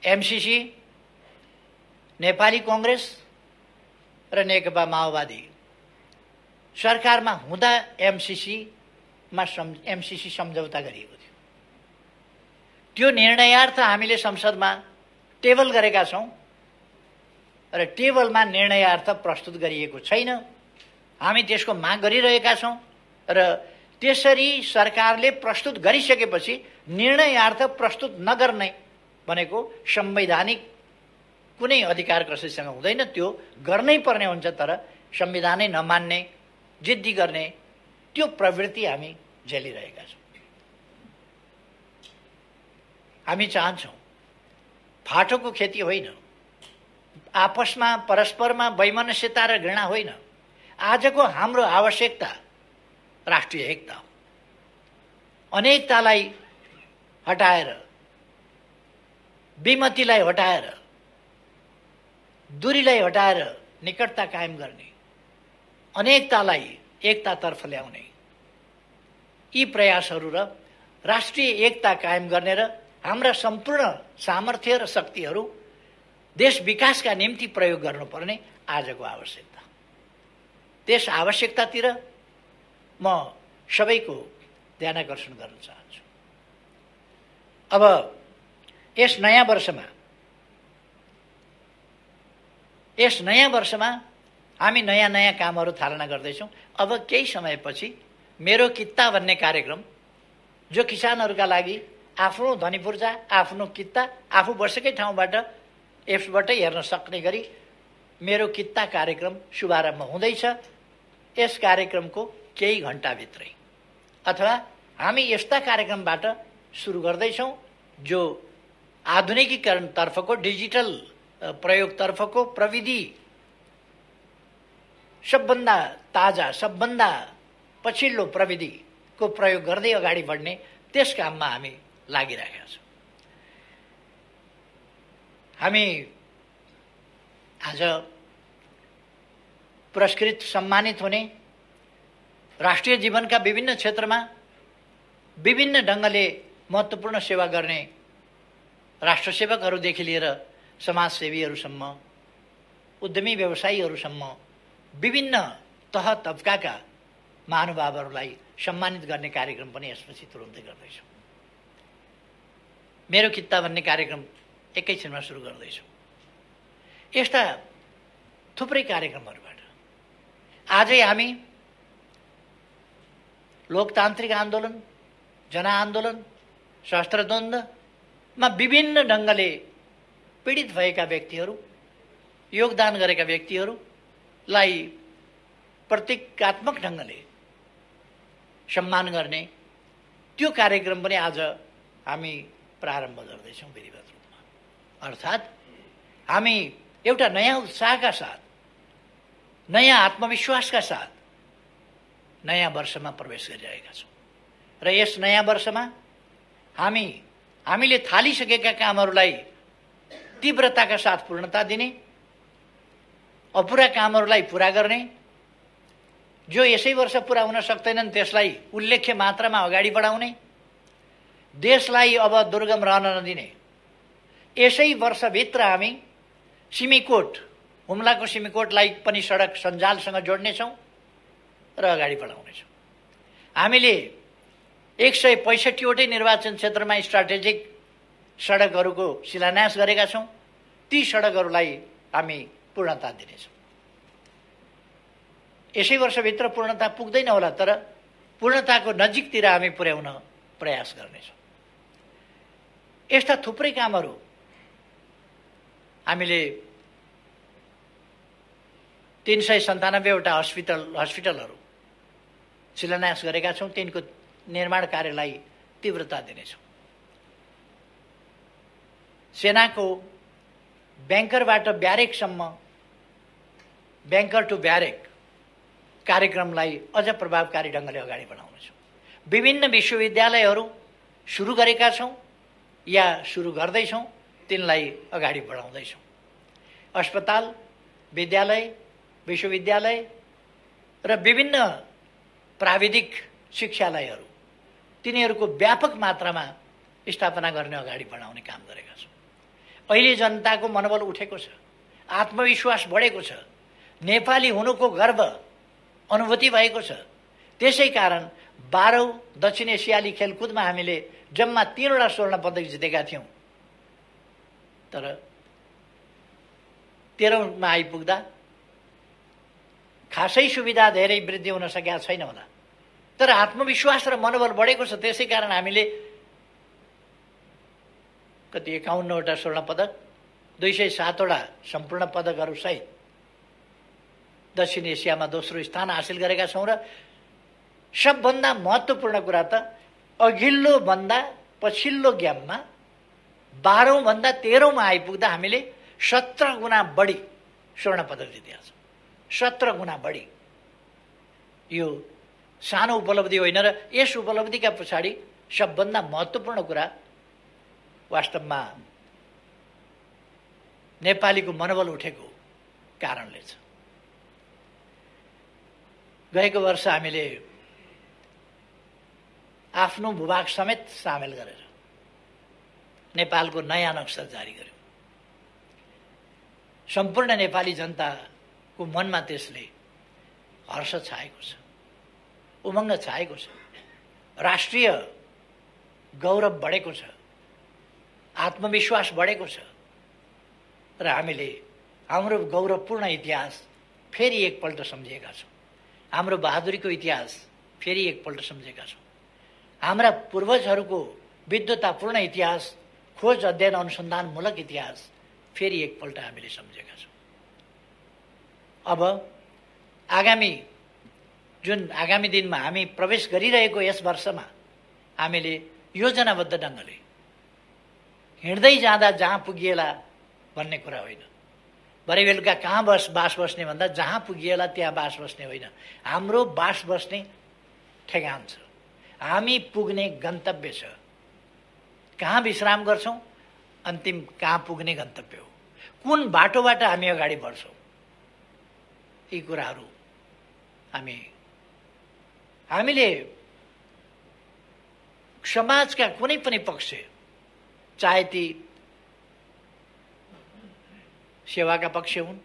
MCC, Nepali Congress र नेकपा माओवादी सरकारमा हुँदा एमसीसी सम्झौता गरिएको थियो। त्यो निर्णयार्थ हामीले संसदमा टेबल गरेका छौं र टेबलमा निर्णयार्थ प्रस्तुत गरिएको छैन। हामी त्यसको माग गरिरहेका छौं र त्यसरी सरकारले प्रस्तुत गरिसकेपछि निर्णयार्थ प्रस्तुत नगर्ने भनेको संवैधानिक कुनै अधिकार कसैसँग हुँदैन, त्यो गर्नै पर्ने हुन्छ। तर संविधानै नमान्ने, जिद्दी गर्ने त्यो प्रवृत्ति हामी झेलिरहेका छौं। हामी चाहन्छौं फाटोको खेती होइन, आपसमा परस्परमा वैमनस्यता र घृणा होइन। आजको हाम्रो आवश्यकता राष्ट्रिय एकता हो। अनेकतालाई हटाएर, विमतिलाई हटाएर, दूरीलाई हटाएर निकटता कायम गर्ने, अनेकतालाई एकतातर्फ ल्याउने यी प्रयासहरू र राष्ट्रिय एकता कायम गर्ने र हाम्रा सम्पूर्ण सामर्थ्य र शक्तिहरू देश विकासका निम्ति प्रयोग गर्नुपर्ने आजको आवश्यकता। त्यस आवश्यकतातिर म सबैको ध्यानाकर्षण गर्न चाहन्छु। अब यस नयाँ वर्षमा हामी नयाँ कामहरू थालना गर्दैछौँ। अब केही समयपछि मेरो कित्ता भन्ने कार्यक्रम, जो किसानहरूका लागि आफ्नो धनीपूर्जा, आफ्नो कित्ता आफू बसेकै ठाउँबाट एप्सबाटै हेर्न सक्ने गरी मेरो कित्ता कार्यक्रम शुभारम्भ हुँदैछ। यस कार्यक्रमको केही घण्टाभित्रै अथवा हामी यस्ता कार्यक्रमबाट सुरु गर्दैछौँ जो आधुनिकीकरणतर्फको, डिजिटल प्रयोगतर्फको, प्रविधि सबभन्दा ताजा, सबभन्दा पछिल्लो प्रविधिको प्रयोग गर्दै अगाडि बढ्ने त्यस काममा हामी लागिरहेका छौँ। हामी आज पुरस्कृत, सम्मानित हुने, राष्ट्रिय जीवनका विभिन्न क्षेत्रमा विभिन्न ढङ्गले महत्त्वपूर्ण सेवा गर्ने राष्ट्रसेवकहरूदेखि लिएर समाजसेवीहरूसम्म, उद्यमी व्यवसायीहरूसम्म विभिन्न तह तबकाका महानुभावहरूलाई सम्मानित गर्ने कार्यक्रम पनि यसपछि तुरुन्तै गर्दैछौँ। मेरो कित्ता भन्ने कार्यक्रम एकैछिनमा सुरु गर्दैछौँ। यस्ता थुप्रै कार्यक्रमहरूबाट आजै हामी लोकतान्त्रिक आन्दोलन, जनआन्दोलन, सशस्त्र द्वन्द्वमा विभिन्न ढङ्गले पीडित भएका व्यक्तिहरू, योगदान गरेका व्यक्तिहरूलाई प्रतीकात्मक ढङ्गले सम्मान गर्ने त्यो कार्यक्रम पनि आज हामी प्रारम्भ गर्दैछौँ विधिवत रूपमा। अर्थात् हामी एउटा नयाँ उत्साहका साथ, नयाँ आत्मविश्वासका साथ नयाँ वर्षमा प्रवेश गरिरहेका छौँ र यस नयाँ वर्षमा हामीले थालिसकेका कामहरूलाई तीव्रताका साथ पूर्णता दिने, अपुरा कामहरूलाई पुरा गर्ने, जो यसै वर्ष पुरा हुन सक्दैनन् त्यसलाई उल्लेख्य मात्रामा अगाडि बढाउने, देशलाई अब दुर्गम रहन नदिने। यसै वर्षभित्र हामी सिमीकोट, हुम्लाको सिमीकोटलाई पनि सडक सञ्जालसँग जोड्नेछौँ र अगाडि बढाउनेछौँ। हामीले 165वटै निर्वाचन क्षेत्रमा स्ट्राटेजिक सडकहरूको शिलान्यास गरेका छौँ। ती सडकहरूलाई हामी पूर्णता दिनेछौँ। यसै वर्षभित्र पूर्णता पुग्दैन होला, तर पूर्णताको नजिकतिर हामी पुर्याउन प्रयास गर्नेछौँ। यस्ता थुप्रै कामहरू हामीले 397वटा हस्पिटलहरू शिलान्यास गरेका छौँ। तिनको निर्माण कार्यलाई तीव्रता दिनेछौँ। सेनाको ब्याङ्करबाट ब्यारेकसम्म, ब्याङ्कर टु ब्यारेक कार्यक्रमलाई अझ प्रभावकारी ढङ्गले अगाडि बढाउनेछौँ। विभिन्न विश्वविद्यालयहरू सुरु गरेका छौँ या सुरु गर्दैछौँ, तिनलाई अगाडि बढाउँदैछौँ। अस्पताल, विद्यालय, विश्वविद्यालय र विभिन्न प्राविधिक शिक्षालयहरू, तिनीहरूको व्यापक मात्रामा स्थापना गर्ने, अगाडि बढाउने काम गरेका छौँ। अहिले जनताको मनोबल उठेको छ, आत्मविश्वास बढेको छ, नेपाली हुनुको गर्व अनुभूति भएको छ। त्यसै कारण 12औं दक्षिण एसियाली खेलकुदमा हामीले जम्मा 3वटा स्वर्ण पदक जितेका थियौँ। तर 13औंमा आइपुग्दा खासै सुविधा धेरै वृद्धि हुन सकेका छैन होला, तर आत्मविश्वास र मनोबल बढेको छ। त्यसै कारण हामीले कति 51वटा स्वर्ण पदक, 207वटा सम्पूर्ण पदकहरू सहित दक्षिण एसियामा दोस्रो स्थान हासिल गरेका छौँ। र सबभन्दा महत्त्वपूर्ण कुरा त अघिल्लो भन्दा पछिल्लो गेममा 12औं भन्दा 13औंमा आइपुग्दा हामीले 17 गुणा बढी स्वर्ण पदक जितेका छौँ। 17 गुणा बढी। यो सानो उपलब्धि होइन। र यस उपलब्धिका पछाडि सबभन्दा महत्त्वपूर्ण कुरा वास्तवमा नेपालीको मनोबल उठेको कारणले छ। गएको वर्ष हामीले आफ्नो भूभाग समेत सामेल गरेर नेपालको नयाँ नक्सा जारी गर्यौँ। सम्पूर्ण नेपाली जनताको मनमा त्यसले हर्ष छाएको छ, उमङ्ग छाएको छ, राष्ट्रिय गौरव बढेको छ, आत्मविश्वास बढेको छ। र हामीले हाम्रो गौरवपूर्ण इतिहास फेरि एकपल्ट सम्झेका छौँ। हाम्रो बहादुरीको इतिहास फेरि एकपल्ट सम्झेका छौँ। हाम्रा पूर्वजहरूको विद्वतापूर्ण इतिहास, खोज अध्ययन अनुसन्धानमूलक इतिहास फेरि एकपल्ट हामीले सम्झेका छौँ। अब आगामी दिनमा हामी प्रवेश गरिरहेको यस वर्षमा हामीले योजनाबद्ध ढङ्गले हिँड्दै जाँदा जहाँ पुगिएला भन्ने कुरा होइन, भरे बेलुका कहाँ बास बस्ने भन्दा जहाँ पुगिएला त्यहाँ बास बस्ने होइन। हाम्रो बास बस्ने ठेगान छ, हामी पुग्ने गन्तव्य छ। कहाँ विश्राम गर्छौँ, अन्तिम कहाँ पुग्ने गन्तव्य हो, कुन बाटोबाट हामी अगाडि बढ्छौँ, यी कुराहरू हामीले समाजका कुनै पनि पक्ष, चाहे ती सेवाका पक्ष हुन्,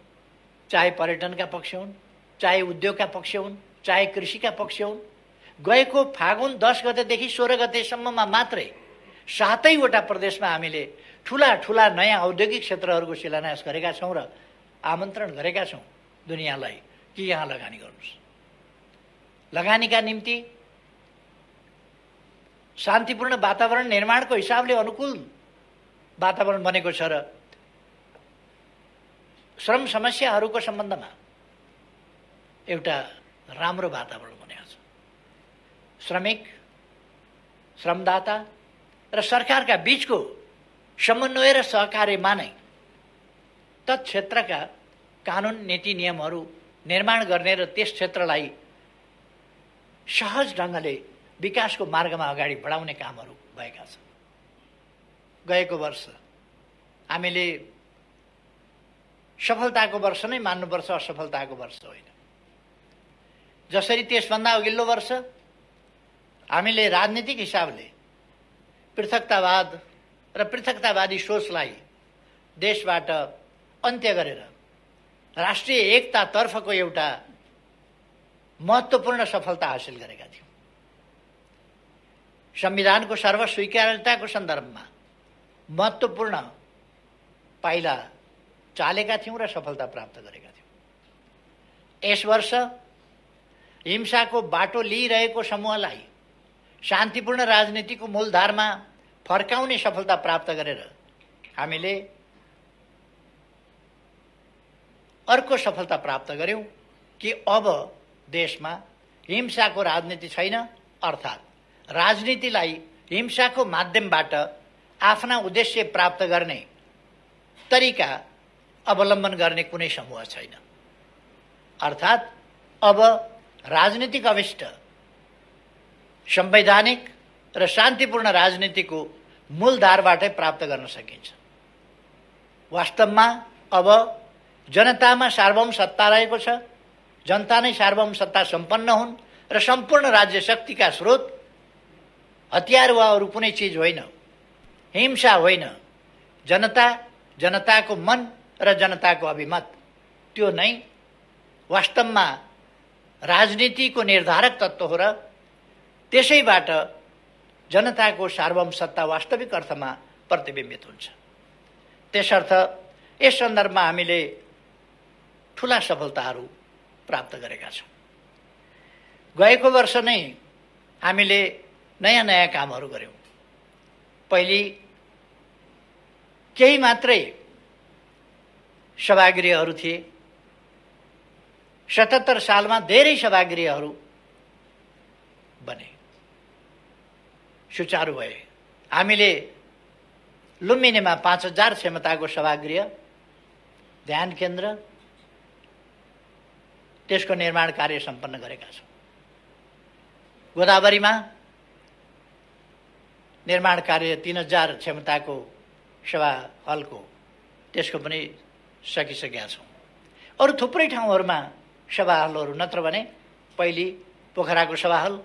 चाहे पर्यटनका पक्ष हुन्, चाहे उद्योगका पक्ष हुन्, चाहे कृषिका पक्ष हुन्, गएको फागुन 10 गतेदेखि 16 गतेसम्ममा मात्रै 7वटा प्रदेशमा हामीले ठुला ठुला नयाँ औद्योगिक क्षेत्रहरूको शिलान्यास गरेका छौँ र आमन्त्रण गरेका छौँ दुनियाँलाई कि यहाँ लगानी गर्नुहोस्। लगानीका निम्ति शान्तिपूर्ण वातावरण निर्माणको हिसाबले अनुकूल वातावरण बनेको छ र श्रम समस्याहरूको सम्बन्धमा एउटा राम्रो वातावरण बनेको छ। श्रमिक, श्रमदाता र सरकारका बीचको समन्वय र सहकार्यमा नै तत्क्षेत्रका कानुन नीति नियमहरू निर्माण गर्ने र त्यस क्षेत्रलाई सहज ढङ्गले विकासको मार्गमा अगाडि बढाउने कामहरू भएका छन्। गएको वर्ष हामीले सफलताको वर्ष नै मान्नुपर्छ, असफलताको वर्ष होइन। जसरी त्यसभन्दा अघिल्लो वर्ष हामीले राजनीतिक हिसाबले पृथकतावाद र पृथकतावादी सोचलाई देशबाट अन्त्य गरेर राष्ट्रिय एकतातर्फको एउटा महत्त्वपूर्ण सफलता हासिल गरेका थियौँ। संविधानको सर्वस्वीकार्यताको सन्दर्भमा महत्त्वपूर्ण पाइला चालेका थियौँ र सफलता प्राप्त गरेका थियौँ। यस वर्ष हिंसाको बाटो लिइरहेको समूहलाई शान्तिपूर्ण राजनीतिको मूलधारमा फर्काउने सफलता प्राप्त गरेर हामीले अर्को सफलता प्राप्त गर्यौँ कि अब देशमा हिंसाको राजनीति छैन, अर्थात् राजनीतिलाई हिंसाको माध्यमबाट आफ्ना उद्देश्य प्राप्त गर्ने तरिका अवलम्बन गर्ने कुनै समूह छैन। अर्थात् अब राजनीतिक अभिष्ट संवैधानिक र शान्तिपूर्ण राजनीतिको मूलधारबाटै प्राप्त गर्न सकिन्छ। वास्तवमा अब जनतामा सार्वभौम सत्ता रहेको छ, जनता नै सार्वभौम सत्ता सम्पन्न हुन् र सम्पूर्ण राज्य शक्तिका स्रोत हतियार वा अरू कुनै चिज होइन, हिंसा होइन, जनता जनताको मन र जनताको अभिमत त्यो नै वास्तवमा राजनीतिको निर्धारक तत्त्व हो र त्यसैबाट जनताको सार्वभौम सत्ता वास्तविक अर्थमा प्रतिबिम्बित हुन्छ। त्यसर्थ यस सन्दर्भमा हामीले ठुला सफलताहरू प्राप्त गरेका छौँ। गएको वर्ष नै हामीले नयाँ नयाँ कामहरू गर्यौँ। पहिले केही मात्रै सभागृहहरू थिए। 77 सालमा धेरै सभागृहहरू बने, सुचारू भए। हामीले लुम्बिनीमा 5000 क्षमताको सभागृह, ध्यान केन्द्र, त्यसको निर्माण कार्य सम्पन्न गरेका छौँ। गोदावरीमा निर्माण कार्य 3000 क्षमताको सभा हलको, त्यसको पनि सकिसकेका छौँ। अरू थुप्रै ठाउँहरूमा सभा हलहरू नत्र भने पहिले पोखराको सभा हल,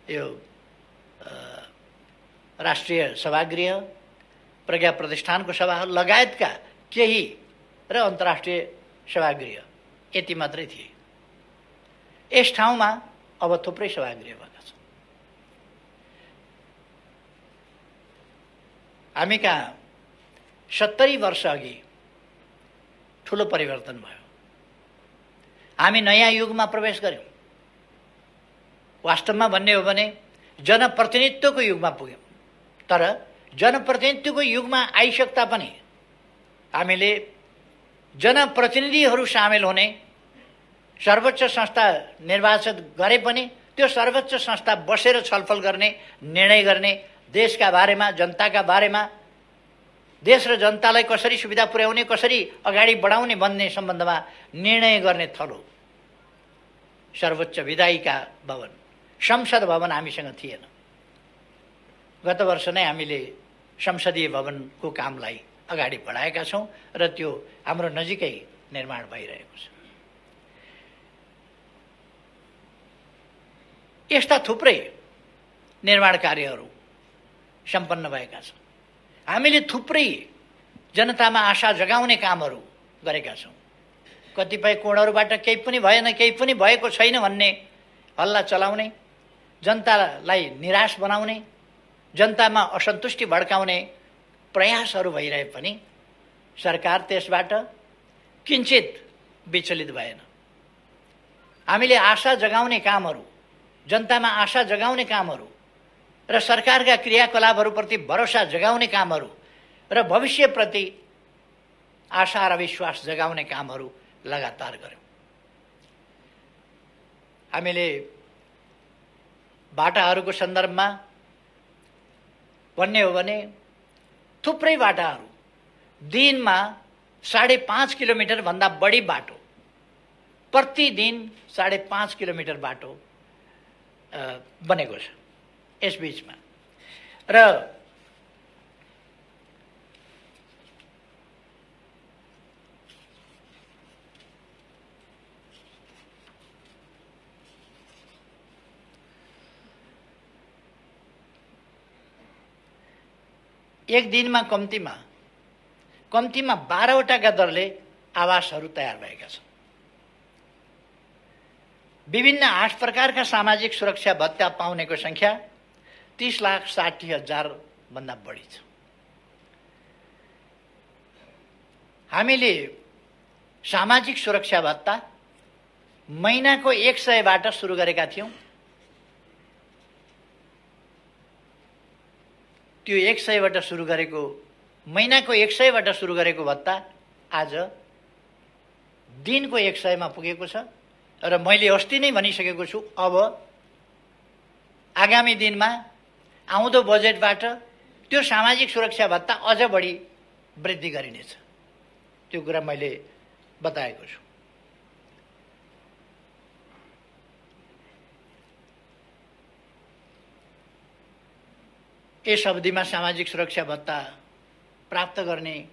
यो राष्ट्रिय सभागृह, प्रज्ञा प्रतिष्ठानको सभा हल लगायतका केही र अन्तर्राष्ट्रिय सभागृह यति मात्रै थिए। यस ठाउँमा अब थुप्रै सभागृह भएका छन्। हामी कहाँ 70 वर्ष अघि ठुलो परिवर्तन भयो। हामी नयाँ युगमा प्रवेश गर्यौँ। वास्तवमा भन्ने हो भने जनप्रतिनिधित्वको युगमा पुग्यौँ। तर जनप्रतिनिधित्वको युगमा आइसक्दा पनि हामीले जनप्रतिनिधिहरू सामेल हुने सर्वोच्च संस्था निर्वाचित गरे पनि त्यो सर्वोच्च संस्था बसेर छलफल गर्ने, निर्णय गर्ने, देशका बारेमा, जनताका बारेमा, देश र जनतालाई कसरी सुविधा पुर्याउने, कसरी अगाडि बढाउने भन्ने सम्बन्धमा निर्णय गर्ने थलो सर्वोच्च विधायिका भवन, संसद भवन हामीसँग थिएन। गत वर्ष नै हामीले संसदीय भवनको कामलाई अगाडि बढाएका छौँ र त्यो हाम्रो नजिकै निर्माण भइरहेको छ। यस्ता थुप्रै निर्माण कार्यहरू सम्पन्न भएका छन्। हामीले थुप्रै जनतामा आशा जगाउने कामहरू गरेका छौँ। कतिपय कोणहरूबाट केही पनि भएन, केही पनि भएको छैन भन्ने हल्ला चलाउने, जनतालाई निराश बनाउने, जनतामा असन्तुष्टि भड्काउने प्रयासहरू भइरहे पनि सरकार त्यसबाट किञ्चित विचलित भएन। हामीले आशा जगाउने कामहरू, जनतामा आशा जगाउने कामहरू र सरकारका क्रियाकलापहरूप्रति भरोसा जगाउने कामहरू र भविष्यप्रति आशा र विश्वास जगाउने कामहरू लगातार गर्यौँ। हामीले बाटाहरूको सन्दर्भमा भन्ने हो भने थुप्रै बाटाहरू, दिनमा 5.5 किलोमिटर भन्दा बढी बाटो, प्रतिदिन 5.5 किलोमिटर बाटो बनेको छ यस बीचमा। र एक दिनमा कम्तीमा 12वटाका दरले आवासहरू तयार भएका छन्। विभिन्न 8 प्रकारका सामाजिक सुरक्षा भत्ता पाउनेको संख्या 30,60,000 भन्दा बढी छ। हामीले सामाजिक सुरक्षा भत्ता महिनाको 100बाट सुरु गरेका थियौँ। त्यो 100बाट सुरु गरेको, महिनाको 100बाट सुरु गरेको भत्ता आज दिनको 100मा पुगेको छ। र मैले अस्ति नै भनिसकेको छु, अब आगामी दिनमा आउँदो बजेटबाट त्यो सामाजिक सुरक्षा भत्ता अझ बढी वृद्धि गरिनेछ। त्यो कुरा मैले बताएको छु। यस अवधिमा सामाजिक सुरक्षा भत्ता प्राप्त गर्ने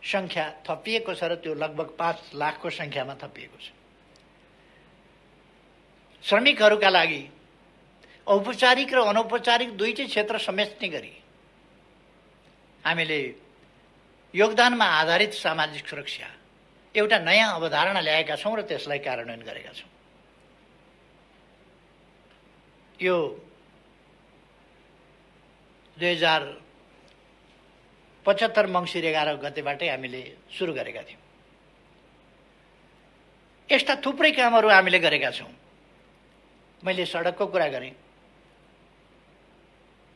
संख्या थपिएको छ र त्यो लगभग 5 लाखको संख्यामा थपिएको छ। श्रमिकहरूका लागि औपचारिक र अनौपचारिक दुईटै क्षेत्र समेट्ने गरी हामीले योगदानमा आधारित सामाजिक सुरक्षा एउटा नयाँ अवधारणा ल्याएका छौँ र त्यसलाई कार्यान्वयन गरेका छौँ। यो 2075 मङ्सिर 11 गतेबाटै हामीले सुरु गरेका थियौँ। यस्ता थुप्रै कामहरू हामीले गरेका छौँ। मैले सडकको कुरा गरेँ।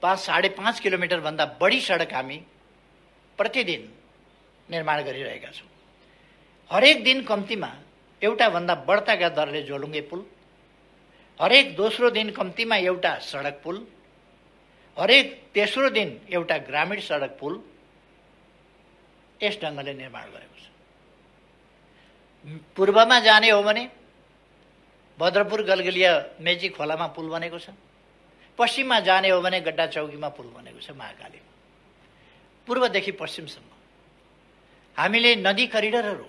5.5 किलोमिटरभन्दा बढी सडक हामी प्रतिदिन निर्माण गरिरहेका छौँ। हरेक दिन कम्तीमा एउटाभन्दा बढ्ताका दरले झोलुङ्गे पुल, हरेक दोस्रो दिन कम्तीमा एउटा सडक पुल, हरेक तेस्रो दिन एउटा ग्रामीण सडक पुल यस ढङ्गले निर्माण गरेको छ। पूर्वमा जाने हो भने भद्रपुर गलगलिया मेची खोलामा पुल बनेको छ। पश्चिममा जाने हो भने गड्डा चौकीमा पुल बनेको छ महाकालीमा। पूर्वदेखि पश्चिमसम्म हामीले नदी करिडरहरू,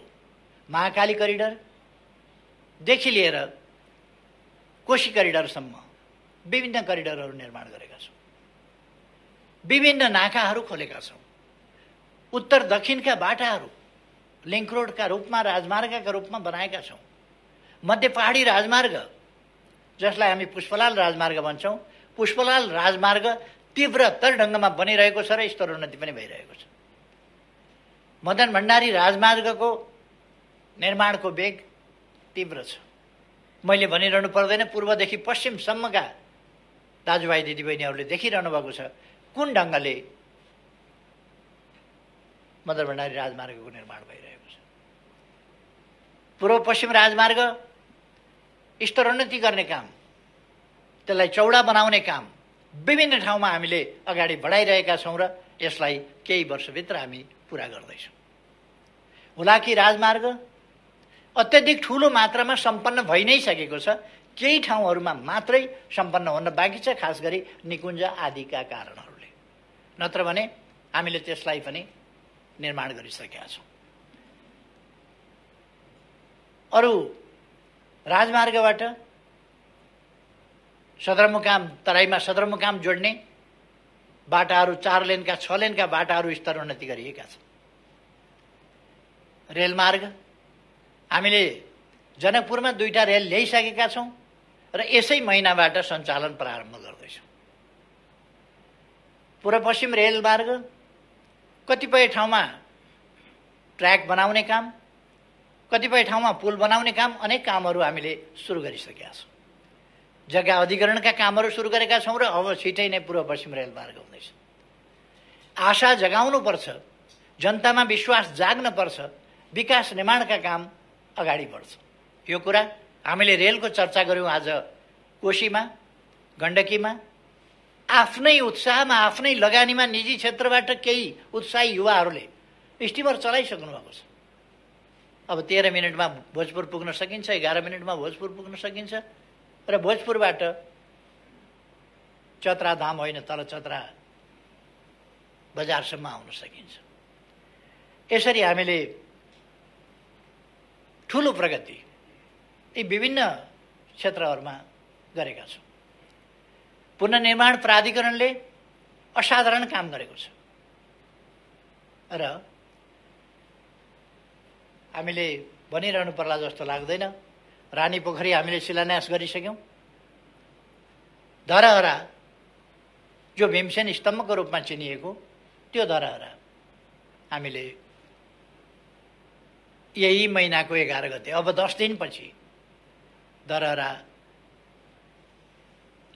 महाकाली करिडरदेखि लिएर कोशी करिडरसम्म विभिन्न करिडरहरू निर्माण गरेका छौँ। विभिन्न नाकाहरू खोलेका छौँ। उत्तर दक्षिणका बाटाहरू लिङ्क रोडका रूपमा, राजमार्गका रूपमा बनाएका छौँ। मध्य पहाडी राजमार्ग, जसलाई हामी पुष्पलाल राजमार्ग भन्छौँ, पुष्पलाल राजमार्ग तीव्रतर ढङ्गमा बनिरहेको छ र स्तरोन्नति पनि भइरहेको छ। मदन भण्डारी राजमार्गको निर्माणको वेग तीव्र छ। मैले भनिरहनु पर्दैन, पूर्वदेखि पश्चिमसम्मका दाजुभाइ दिदीबहिनीहरूले देखिरहनु भएको छ कुन ढङ्गले मदन भण्डारी राजमार्गको निर्माण भइरहेको छ। पूर्व पश्चिम राजमार्ग स्तरोन्नति गर्ने काम, त्यसलाई चौडा बनाउने काम विभिन्न ठाउँमा हामीले अगाडि बढाइरहेका छौँ र यसलाई केही वर्षभित्र हामी पुरा गर्दैछौँ। हुलाकी राजमार्ग अत्यधिक ठुलो मात्रामा सम्पन्न भइ नै सकेको छ। केही ठाउँहरूमा मात्रै सम्पन्न हुन बाँकी छ, खास गरी निकुञ्ज आदिका कारणहरूले। नत्र भने हामीले त्यसलाई पनि निर्माण गरिसकेका छौँ। अरू राजमार्गबाट सदरमुकाम, तराईमा सदरमुकाम जोड्ने बाटाहरू 4 लेनका 6 लेनका बाटाहरू स्तरोन्नति गरिएका छन्। रेलमार्ग हामीले जनकपुरमा 2टा रेल ल्याइसकेका छौँ र यसै महिनाबाट सञ्चालन प्रारम्भ गर्दैछौँ। पूर्व पश्चिम रेलमार्ग कतिपय ठाउँमा ट्र्याक बनाउने काम, कतिपय ठाउँमा पुल बनाउने काम, अनेक कामहरू हामीले सुरु गरिसकेका छौँ। जग्गा अधिग्रहणका कामहरू सुरु गरेका छौँ र अब छिटै नै पूर्व पश्चिम रेलमार्ग हुँदैछ। आशा जगाउनुपर्छ, जनतामा विश्वास जाग्नुपर्छ, विकास निर्माणका काम अगाडि बढ्छ। यो कुरा हामीले रेलको चर्चा गऱ्यौँ आज कोशीमा, गण्डकीमा। आफ्नै उत्साहमा, आफ्नै लगानीमा निजी क्षेत्रबाट केही उत्साही युवाहरूले स्टिमर चलाइसक्नु भएको छ। अब 13 मिनटमा भोजपुर पुग्न सकिन्छ, 11 मिनटमा भोजपुर पुग्न सकिन्छ र भोजपुरबाट चतरा धाम होइन, तल चतरा बजारसम्म आउन सकिन्छ। यसरी हामीले ठुलो प्रगति यी विभिन्न क्षेत्रहरूमा गरेका छौँ। पुनर्निर्माण प्राधिकरणले असाधारण काम गरेको छ र हामीले भनिरहनु पर्ला जस्तो लाग्दैन। रानी पोखरी हामीले शिलान्यास गरिसक्यौँ। धरहरा जो भीमसेन स्तम्भको रूपमा चिनिएको त्यो धरहरा हामीले यही महिनाको 11 गते, अब 10 दिनपछि धरहरा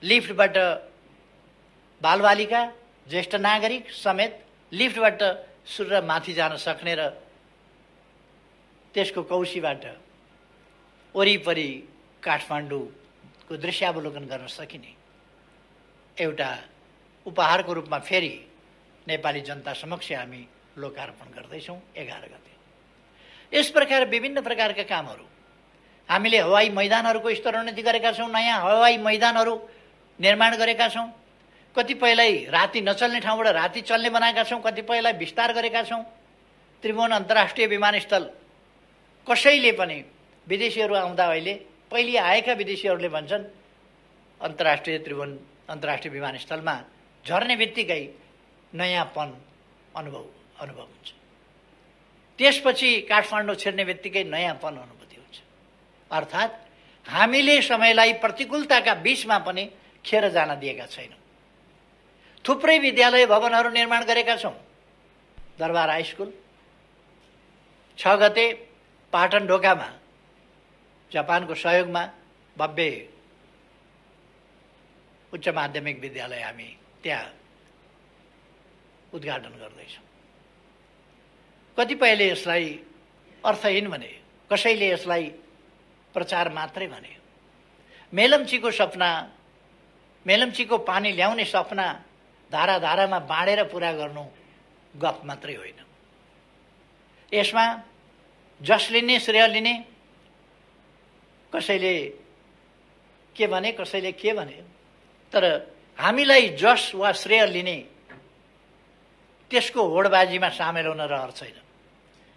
लिफ्टबाट बालबालिका, ज्येष्ठ नागरिक समेत लिफ्टबाट सूर्य माथि जान सक्ने र त्यसको कौशीबाट वरिपरि काठमाडौँको दृश्यावलोकन गर्न सकिने एउटा उपहारको रूपमा फेरि नेपाली जनता समक्ष हामी लोकार्पण गर्दैछौँ 11 गते। यस प्रकार विभिन्न प्रकारका कामहरू हामीले हवाई मैदानहरूको स्तरोन्नति गरेका छौँ। नयाँ हवाई मैदानहरू निर्माण गरेका छौँ। कतिपयलाई राति नचल्ने ठाउँबाट राति चल्ने बनाएका छौँ, कतिपयलाई विस्तार गरेका छौँ। त्रिभुवन अन्तर्राष्ट्रिय विमानस्थल कसैले पनि विदेशीहरू आउँदा अहिले पहिले आएका विदेशीहरूले भन्छन् त्रिभुवन अन्तर्राष्ट्रिय विमानस्थलमा झर्ने बित्तिकै नयाँपन अनुभव हुन्छ। त्यसपछि काठमाडौँ छिर्ने बित्तिकै नयाँपन अनुभूति हुन्छ। अर्थात् हामीले समयलाई प्रतिकूलताका बीचमा पनि खेर जान दिएका छैनौँ। थुप्रै विद्यालय भवनहरू निर्माण गरेका छौँ। दरबार हाई स्कुल 6 गते पाटन ढोकामा जापानको सहयोगमा भव्य उच्च माध्यमिक विद्यालय हामी त्यहाँ उद्घाटन गर्दैछौँ। कतिपयले यसलाई अर्थहीन भने, कसैले यसलाई प्रचार मात्रै भने। मेलम्चीको सपना, मेलम्चीको पानी ल्याउने सपना धारा धारामा बाँडेर पुरा गर्नु गफ मात्रै होइन। यसमा जस लिने श्रेय लिने, कसैले के भने कसैले के भने, तर हामीलाई जस वा श्रेय लिने त्यसको होडबाजीमा सामेल हुन रहर छैन।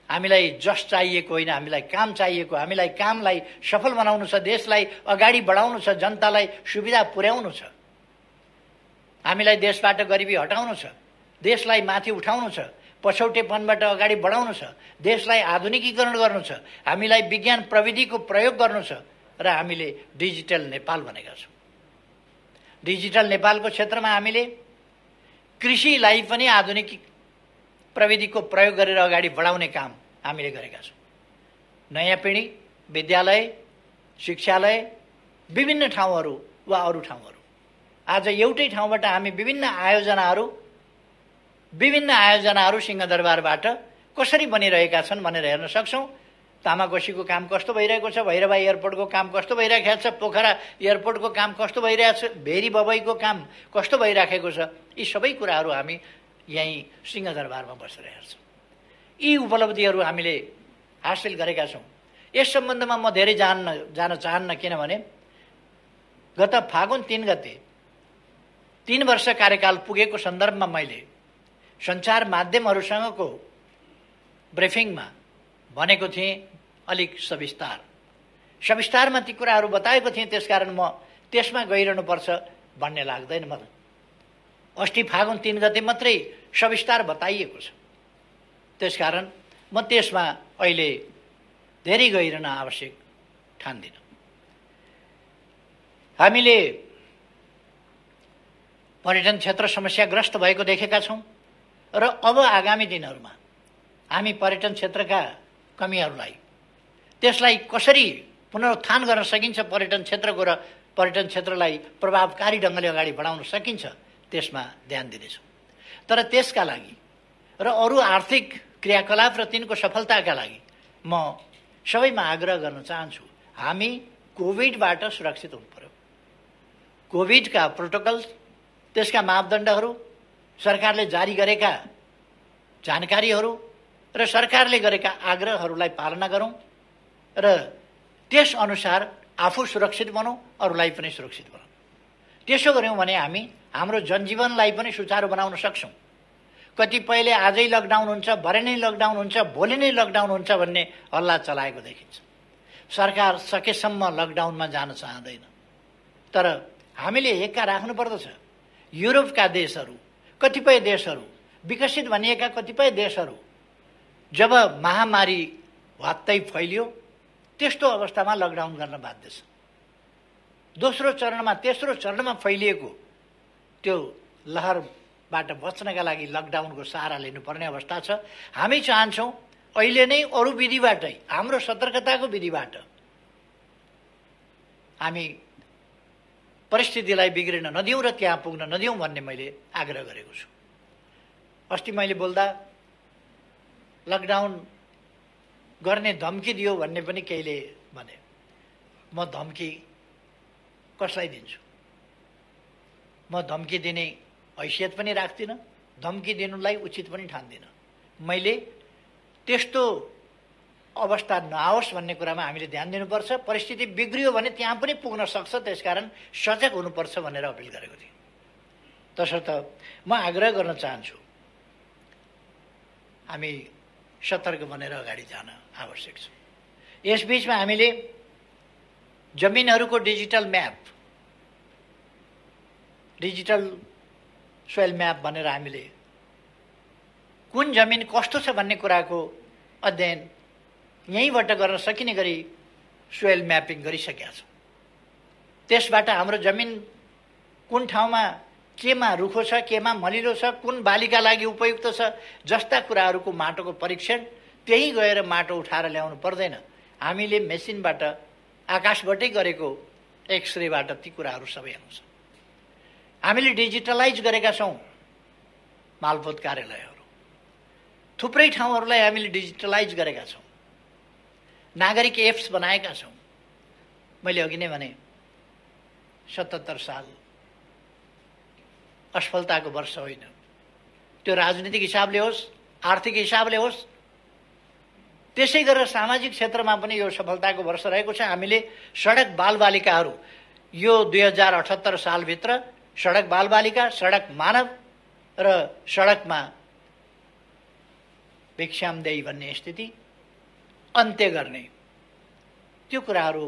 हामीलाई जस चाहिएको होइन, हामीलाई काम चाहिएको। हामीलाई कामलाई सफल बनाउनु छ, देशलाई अगाडि बढाउनु छ, जनतालाई सुविधा पुर्याउनु छ। हामीलाई देशबाट गरिबी हटाउनु छ, देशलाई माथि उठाउनु छ, पछौटेपनबाट अगाडि बढाउनु छ, देशलाई आधुनिकीकरण गर्नु छ, हामीलाई विज्ञान प्रविधिको प्रयोग गर्नु छ र हामीले डिजिटल नेपाल भनेका छौँ। डिजिटल नेपालको क्षेत्रमा हामीले कृषिलाई पनि आधुनिक प्रविधिको प्रयोग गरेर अगाडि बढाउने काम हामीले गरेका छौँ। नयाँ पिँढी, विद्यालय, शिक्षालय, विभिन्न ठाउँहरू वा अरू ठाउँहरू, आज एउटै ठाउँबाट हामी विभिन्न आयोजनाहरू सिंहदरबारबाट कसरी बनिरहेका छन् भनेर हेर्न सक्छौँ। तामाकोशीको काम कस्तो भइरहेको छ, भैरवा एयरपोर्टको काम कस्तो भइरहेको छ, पोखरा एयरपोर्टको काम कस्तो भइरहेको छ, भेरी बबईको काम कस्तो भइराखेको छ, यी सबै कुराहरू हामी यहीँ सिंहदरबारमा बसेर हेर्छौँ। यी उपलब्धिहरू हामीले हासिल गरेका छौँ। यस सम्बन्धमा म धेरै जान चाहन्न, किनभने गत फागुन 3 गते 3 वर्ष कार्यकाल पुगेको सन्दर्भमा मैले सञ्चार माध्यमहरूसँगको ब्रिफिङमा भनेको थिएँ अलिक सविस्तारमा ती कुराहरू बताएको थिएँ। त्यसकारण म त्यसमा गइरहनुपर्छ भन्ने लाग्दैन मलाई। अस्ति फागुन 3 गते मात्रै सविस्तार बताइएको छ। त्यसकारण म त्यसमा अहिले धेरै गइरहन आवश्यक ठान्दिनँ। हामीले पर्यटन क्षेत्र समस्याग्रस्त भएको देखेका छौँ र अब आगामी दिनहरूमा हामी पर्यटन क्षेत्रका कमीहरूलाई, त्यसलाई कसरी पुनरुत्थान गर्न सकिन्छ, पर्यटन क्षेत्रको र पर्यटन क्षेत्रलाई प्रभावकारी ढङ्गले अगाडि बढाउन सकिन्छ, त्यसमा ध्यान दिनेछौँ। तर त्यसका लागि र अरू आर्थिक क्रियाकलाप र तिनको सफलताका लागि म सबैमा आग्रह गर्न चाहन्छु, हामी कोभिडबाट सुरक्षित हुनु पर्यो। कोभिडका प्रोटोकल्स, त्यसका मापदण्डहरू, सरकारले जारी गरेका जानकारीहरू र सरकारले गरेका आग्रहहरूलाई पालना गरौँ र त्यसअनुसार आफू सुरक्षित बनौँ, अरूलाई पनि सुरक्षित बनाऊ। त्यसो गऱ्यौँ भने हामी हाम्रो जनजीवनलाई पनि सुचारू बनाउन सक्छौँ। कतिपयले आजै लकडाउन हुन्छ, भरे नै लकडाउन हुन्छ, भोलि नै लकडाउन हुन्छ भन्ने हल्ला चलाएको देखिन्छ। सरकार सकेसम्म लकडाउनमा जान चाहँदैन, तर हामीले एक्का राख्नुपर्दछ। युरोपका देशहरू, कतिपय देशहरू, विकसित भनिएका कतिपय देशहरू जब महामारी भत्तै फैलियो, त्यस्तो अवस्थामा लकडाउन गर्न बाध्य छ। दोस्रो चरणमा, तेस्रो चरणमा फैलिएको त्यो लहरबाट बच्नका लागि लकडाउनको सहारा लिनुपर्ने अवस्था छ। हामी चाहन्छौँ अहिले नै अरू विधिबाटै, हाम्रो सतर्कताको विधिबाट हामी परिस्थितिलाई बिग्रिन नदिउँ र त्यहाँ पुग्न नदिउँ भन्ने मैले आग्रह गरेको छु। अस्ति मैले बोल्दा लकडाउन गर्ने धम्की दियो भन्ने पनि केहीले भने। म धम्की कसलाई दिन्छु? म धम्की दिने हैसियत पनि राख्दिनँ, धम्की दिनुलाई उचित पनि ठान्दिनँ। मैले त्यस्तो अवस्था नआओस् भन्ने कुरामा हामीले ध्यान दिनुपर्छ। परिस्थिति बिग्रियो भने त्यहाँ पनि पुग्न सक्छ, त्यसकारण सजग हुनुपर्छ भनेर अपिल गरेको थिएँ। तसर्थ म आग्रह गर्न चाहन्छु, हामी सतर्क बनेर अगाडि जान आवश्यक छ। यसबीचमा हामीले जमिनहरूको digital map, digital soil map भनेर हामीले कुन जमिन कस्तो छ भन्ने कुराको अध्ययन यहीँबाट गर्न सकिने गरी सोइल म्यापिङ गरिसकेका छौँ। त्यसबाट हाम्रो जमिन कुन ठाउँमा केमा रुखो छ, केमा मलिलो छ, कुन बालीका लागि उपयुक्त छ जस्ता कुराहरूको माटोको परीक्षण त्यहीँ गएर माटो उठाएर ल्याउनु पर्दैन। हामीले मेसिनबाट आकाशबाटै गरेको एक्सरेबाट ती कुराहरू सबै आउँछ। हामीले डिजिटलाइज गरेका छौँ मालपोत कार्यालयहरू, थुप्रै ठाउँहरूलाई हामीले डिजिटलाइज गरेका छौँ। नागरिक एप्स बनाएका छौँ। मैले अघि नै भने 77 साल असफलताको वर्ष होइन, त्यो राजनीतिक हिसाबले होस्, आर्थिक हिसाबले होस्, त्यसै गरेर सामाजिक क्षेत्रमा पनि यो सफलताको वर्ष रहेको छ। हामीले सडक बालबालिकाहरू यो 2078 सालभित्र सडक बालबालिका, सडक मानव र सडकमा भिक्षामदेही भन्ने स्थिति अन्त्य गर्ने त्यो कुराहरू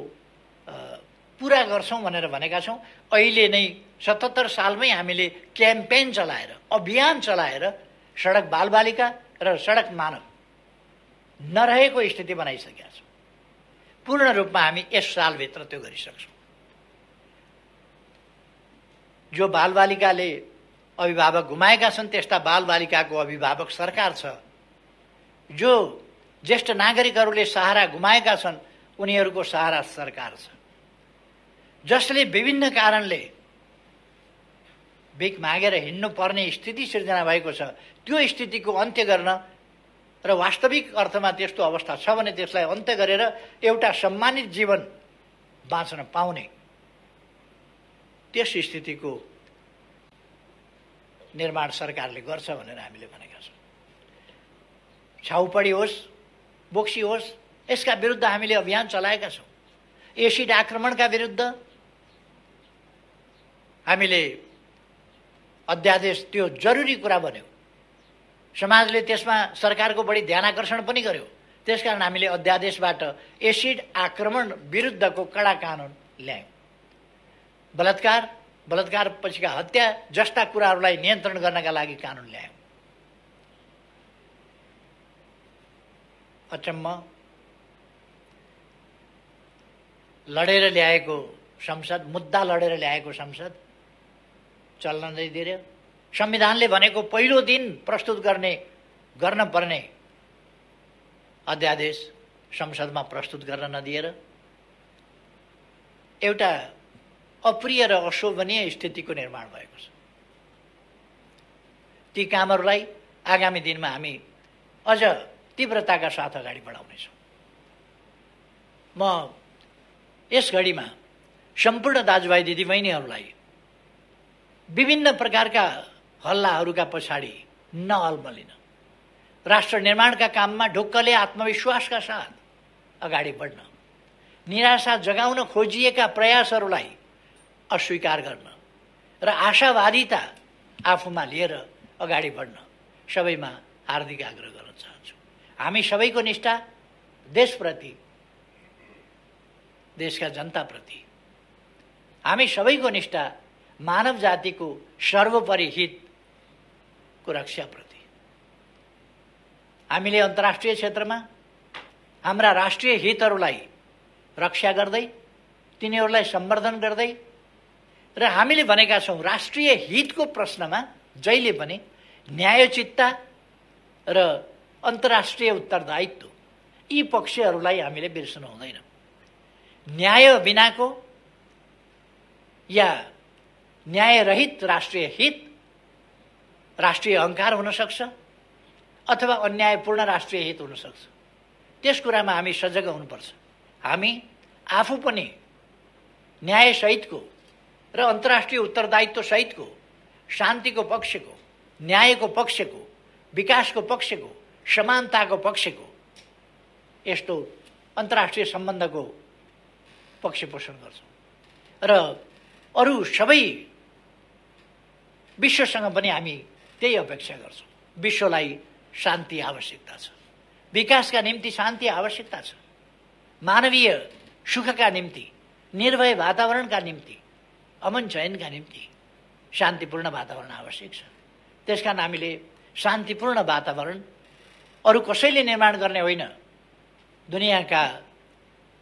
पुरा गर्छौँ भनेर भनेका छौँ। अहिले नै 77 सालमै हामीले क्याम्पेन चलाएर, अभियान चलाएर सडक बालबालिका र सडक मानव नरहेको स्थिति बनाइसकेका छौँ। पूर्ण रूपमा हामी यस सालभित्र त्यो गरिसक्छौँ। जो बालबालिकाले अभिभावक गुमाएका छन् त्यस्ता बालबालिकाको अभिभावक सरकार छ। जो ज्येष्ठ नागरिकहरूले सहारा गुमाएका छन् उनीहरूको सहारा सरकार छ। जसले विभिन्न कारणले भिख मागेर हिँड्नु पर्ने स्थिति सिर्जना भएको छ, त्यो स्थितिको अन्त्य गर्न र वास्तविक अर्थमा त्यस्तो अवस्था छ भने त्यसलाई अन्त्य गरेर एउटा सम्मानित जीवन बाँच्न पाउने त्यस स्थितिको निर्माण सरकारले गर्छ भनेर हामीले भनेका छौँ। छाउपडी होस्, बोक्सी होस्, यसका विरुद्ध हामीले अभियान चलाएका छौँ। एसिड आक्रमणका विरुद्ध हामीले अध्यादेश, त्यो जरुरी कुरा बन्यो, समाजले त्यसमा सरकारको बढी ध्यानआकर्षण पनि गर्यो। त्यसकारण हामीले अध्यादेशबाट एसिड आक्रमण विरुद्धको कडा कानुन ल्यायौँ। बलात्कार, बलात्कार पछिका हत्या जस्ता कुराहरूलाई नियन्त्रण गर्नका लागि कानुन ल्यायौँ। अचम्म, लडेर ल्याएको संसद, मुद्दा लडेर ल्याएको संसद चल्न नदिएर, संविधानले भनेको पहिलो दिन प्रस्तुत गर्न पर्ने अध्यादेश संसदमा प्रस्तुत गर्न नदिएर एउटा अप्रिय र अशोभनीय स्थितिको निर्माण भएको छ। ती कामहरूलाई आगामी दिनमा हामी अझ तीव्रताका साथ अगाडि बढाउनेछौँ। म यस घडीमा सम्पूर्ण दाजुभाइ दिदीबहिनीहरूलाई विभिन्न प्रकारका हल्लाहरूका पछाडि नअल्मलिन, राष्ट्र निर्माणका काममा ढुक्कले आत्मविश्वासका साथ अगाडि बढ्न, निराशा जगाउन खोजिएका प्रयासहरूलाई अस्वीकार गर्न र आशावादिता आफूमा लिएर अगाडि बढ्न सबैमा हार्दिक आग्रह गर्न चाहन्छु। हामी सबैको निष्ठा देशप्रति, देशका जनताप्रति, हामी सबैको निष्ठा मानव जातिको सर्वोपरि हितको रक्षाप्रति। हामीले अन्तर्राष्ट्रिय क्षेत्रमा हाम्रा राष्ट्रिय हितहरूलाई रक्षा गर्दै, तिनीहरूलाई सम्वर्धन गर्दै र हामीले भनेका छौँ राष्ट्रिय हितको प्रश्नमा जहिले पनि न्यायोचितता र अन्तर्राष्ट्रिय उत्तरदायित्व, यी पक्षहरूलाई हामीले बिर्सनु हुँदैन। न्याय बिनाको या न्यायरहित राष्ट्रिय हित राष्ट्रिय अहङ्कार हुन सक्छ अथवा अन्यायपूर्ण राष्ट्रिय हित हुन सक्छ। त्यस कुरामा हामी सजग हुनुपर्छ। हामी आफू पनि न्यायसहितको र अन्तर्राष्ट्रिय उत्तरदायित्व सहितको, शान्तिको पक्षको, न्यायको पक्षको, विकासको पक्षको, समानताको पक्षको यस्तो अन्तर्राष्ट्रिय सम्बन्धको पक्ष पोषण गर्छौँ र अरू सबै विश्वसँग पनि हामी त्यही अपेक्षा गर्छौँ। विश्वलाई शान्ति आवश्यकता छ, विकासका निम्ति शान्ति आवश्यकता छ, मानवीय सुखका निम्ति, निर्भय वातावरणका निम्ति, अमन चयनका निम्ति शान्तिपूर्ण वातावरण आवश्यक छ। त्यसकारण हामीले शान्तिपूर्ण वातावरण अरू कसैले निर्माण गर्ने होइन, दुनियाँका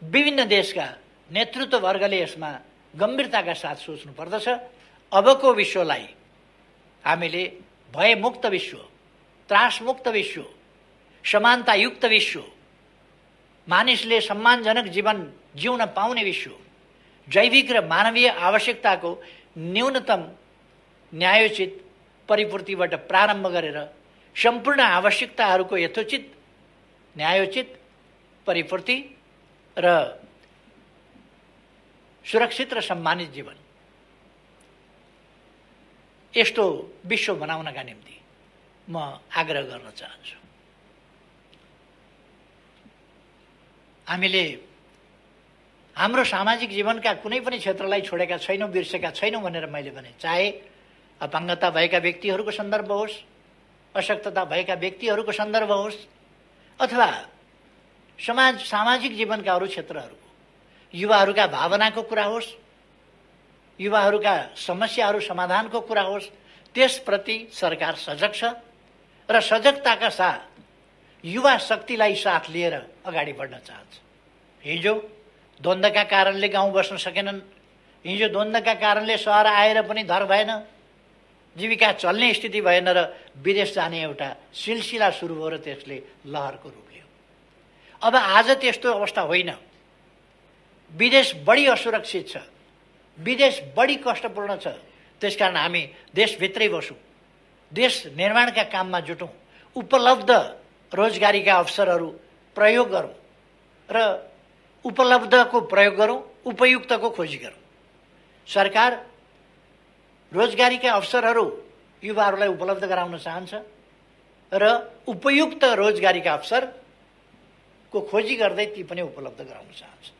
विभिन्न देशका नेतृत्ववर्गले यसमा गम्भीरताका साथ सोच्नु पर्दछ। अबको विश्वलाई हामीले भयमुक्त विश्व, त्रासमुक्त विश्व, समानतायुक्त विश्व, मानिसले सम्मानजनक जीवन जिउन पाउने विश्व, जैविक र मानवीय आवश्यकताको न्यूनतम न्यायोचित परिपूर्तिबाट प्रारम्भ गरेर सम्पूर्ण आवश्यकताहरूको यथोचित न्यायोचित परिपूर्ति र सुरक्षित र सम्मानित जीवन, यस्तो विश्व बनाउनका निम्ति म आग्रह गर्न चाहन्छु। हामीले हाम्रो सामाजिक जीवनका कुनै पनि क्षेत्रलाई छोडेका छैनौँ, बिर्सेका छैनौँ भनेर मैले भने। चाहे अपाङ्गता भएका व्यक्तिहरूको सन्दर्भ होस्, अशक्तता भएका व्यक्तिहरूको सन्दर्भ होस्, अथवा सामाजिक जीवनका अरू क्षेत्रहरूको, युवाहरूका भावनाको कुरा होस्, युवाहरूका समस्याहरू समाधानको कुरा होस्, त्यसप्रति सरकार सजग छ र सजगताका साथ युवा शक्तिलाई साथ लिएर अगाडि बढ्न चाहन्छ। हिजो द्वन्द्वका कारणले गाउँ बस्न सकेनन्, हिजो द्वन्द्वका कारणले सहर आएर पनि धर भएन, जीविका चल्ने स्थिति भएन र विदेश जाने एउटा सिलसिला सुरु भयो र त्यसले लहरको रूप लियो। अब आज त्यस्तो अवस्था होइन। विदेश बढी असुरक्षित छ, विदेश बढी कष्टपूर्ण छ। त्यसकारण हामी देशभित्रै बसौँ, देश निर्माणका काममा जुटौँ, उपलब्ध रोजगारीका अवसरहरू प्रयोग गरौँ र उपलब्धको प्रयोग गरौँ, उपयुक्तको खोजी गरौँ। सरकार रोजगारीका अवसरहरू युवाहरूलाई उपलब्ध गराउन चाहन्छ र उपयुक्त रोजगारीका अवसरको खोजी गर्दै ती पनि उपलब्ध गराउन चाहन्छ।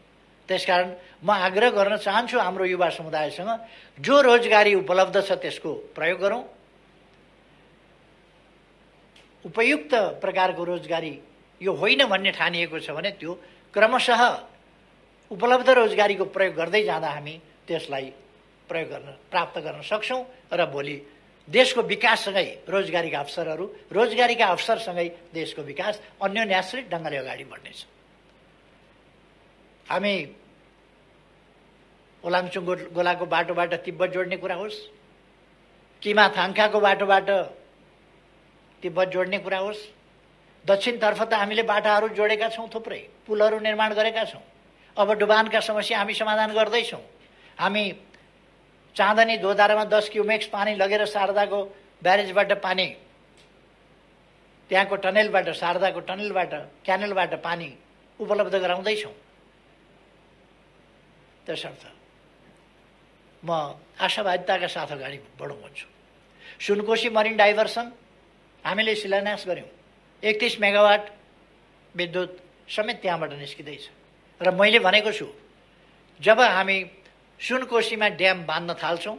त्यसकारण म आग्रह गर्न चाहन्छु हाम्रो युवा समुदायसँग, जो रोजगारी उपलब्ध छ त्यसको प्रयोग गरौँ। उपयुक्त प्रकारको रोजगारी यो होइन भन्ने ठानिएको छ भने त्यो क्रमशः उपलब्ध रोजगारीको प्रयोग गर्दै जाँदा हामी त्यसलाई प्रयोग गर्न प्राप्त गर्न सक्छौँ र भोलि देशको विकाससँगै रोजगारीका अवसरहरू, रोजगारीका अवसरसँगै देशको विकास अन्योन्याश्रित ढङ्गले अगाडि बढ्नेछ। हामी ओलाङचुङ गोलाको बाटोबाट तिब्बत जोड्ने कुरा होस्, किमा थाङ्खाको बाटोबाट तिब्बत जोड्ने कुरा होस्, दक्षिणतर्फ त हामीले बाटाहरू जोडेका छौँ, थुप्रै पुलहरू निर्माण गरेका छौँ। अब डुबानका समस्या हामी समाधान गर्दैछौँ। हामी चाँदनी दोधारामा 10 क्युमेक्स पानी लगेर शारदाको ब्यारेजबाट पानी, त्यहाँको टनेलबाट, शारदाको टनेलबाट, क्यानलबाट पानी उपलब्ध गराउँदैछौँ। त्यसर्थ म आशावादिताका साथ अगाडि बढौँ भन्छु। सुनकोशी मरिन डाइभर्सन हामीले शिलान्यास गऱ्यौँ, 31 मेगावाट विद्युत समेत त्यहाँबाट निस्किँदैछ। र मैले भनेको छु, जब हामी सुनकोशीमा ड्याम बाँध्न थाल्छौँ,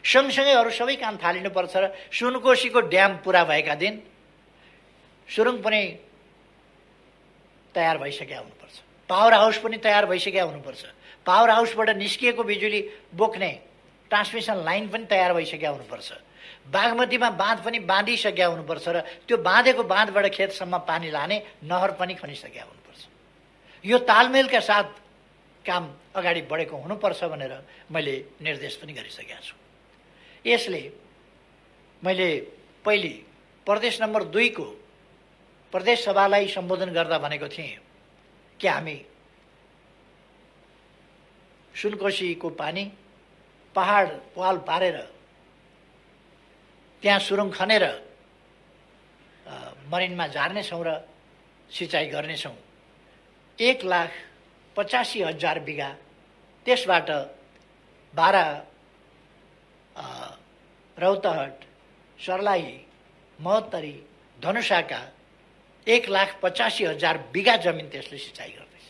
सँगसँगै अरू सबै काम थालिनुपर्छ र सुनकोशीको ड्याम पुरा भएका दिन सुरुङ पनि तयार भइसकेका हुनुपर्छ, पावर हाउस पनि तयार भइसकेका हुनुपर्छ, पावर हाउसबाट निस्किएको बिजुली बोक्ने ट्रान्समिसन लाइन पनि तयार भइसकेका हुनुपर्छ, बागमतीमा बाँध पनि बाँधिसकेका हुनुपर्छ र त्यो बाँधेको बाँधबाट खेतसम्म पानी लाने नहर पनि खनिसकेका हुनुपर्छ। यो तालमेलका साथ काम अगाडि बढेको हुनुपर्छ भनेर मैले निर्देश पनि गरिसकेका छु। यसले मैले पहिले प्रदेश नम्बर 2 को प्रदेश सभालाई सम्बोधन गर्दा भनेको थिएँ कि हामी सुनकोशीको पानी पहाड पाल पारेर त्यहाँ सुरुङ खनेर मरिनमा झार्नेछौँ र सिँचाइ गर्नेछौँ। 1,85,000 बिघा, त्यसबाट बारा, रौतहट, सर्लाही, महोत्तरी, धनुषाका 1,85,000 बिघा जमिन त्यसले सिँचाइ गर्दैछ।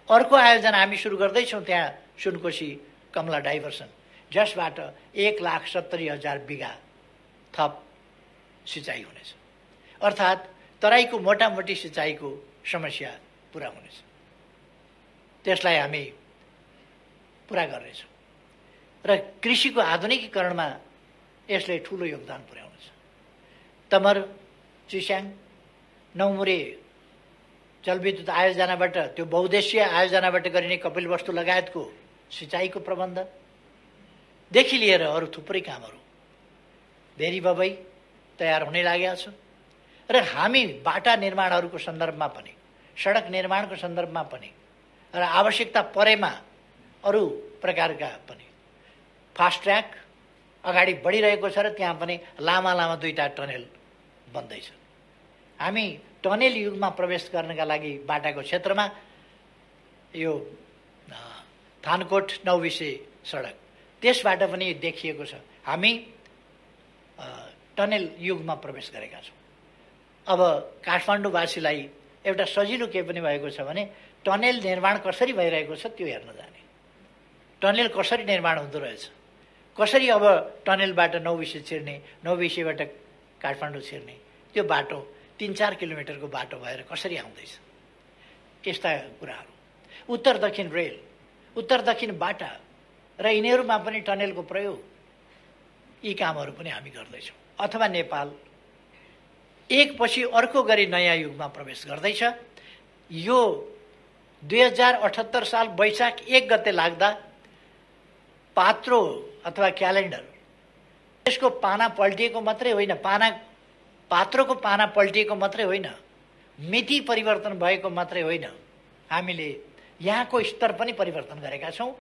अर्को आयोजना हामी सुरु गर्दैछौँ त्यहाँ सुनकोशी कमला डाइभर्सन, जसबाट 1,70,000 बिघा थप सिँचाइ हुनेछ। अर्थात् तराईको मोटामोटी सिँचाइको समस्या पुरा हुनेछ, त्यसलाई हामी पुरा गर्नेछौँ र कृषिको आधुनिकीकरणमा यसले ठुलो योगदान पुर्याउनेछ। तमर चिस्याङ नौमुरे जलविद्युत आयोजनाबाट त्यो बहुद्देश्य आयोजनाबाट गरिने कपिलवस्तु लगायतको सिँचाइको प्रबन्धदेखि लिएर अरू थुप्रै कामहरू भेरी बबई तयार हुने लागेका छ। र हामी बाटा निर्माणहरूको सन्दर्भमा पनि, सडक निर्माणको सन्दर्भमा पनि र आवश्यकता परेमा अरू प्रकारका पनि फास्ट ट्र्याक अगाडि बढिरहेको छ र त्यहाँ पनि लामा लामा 2टा टनेल बन्दैछ। हामी टनेल युगमा प्रवेश गर्नका लागि बाटाको क्षेत्रमा यो थानकोट नौबिसे सडक त्यसबाट पनि देखिएको छ हामी टनेल युगमा प्रवेश गरेका छौँ। अब काठमाडौँवासीलाई एउटा सजिलो के पनि भएको छ भने टनेल निर्माण कसरी भइरहेको छ त्यो हेर्न जाने, टनेल कसरी निर्माण हुँदो रहेछ, कसरी अब टनेलबाट नौबिसे छिर्ने, नौबिसेबाट काठमाडौँ छिर्ने त्यो बाटो 3-4 किलोमिटरको बाटो भएर कसरी आउँदैछ, यस्ता कुराहरू। उत्तर दक्षिण रेल, उत्तर दक्षिण बाटा र यिनीहरूमा पनि टनेलको प्रयोग, यी कामहरू पनि हामी गर्दैछौँ। अथवा नेपाल एकपछि अर्को गरी नयाँ युगमा प्रवेश गर्दैछ। यो 2078 साल वैशाख 1 गते लाग्दा पात्रो अथवा क्यालेन्डर यसको पाना पल्टिएको मात्रै होइन, पात्रोको पाना पल्टिएको मात्रै होइन, मिति परिवर्तन भएको मात्रै होइन, हामीले यहाँको स्तर पनि परिवर्तन गरेका छौँ।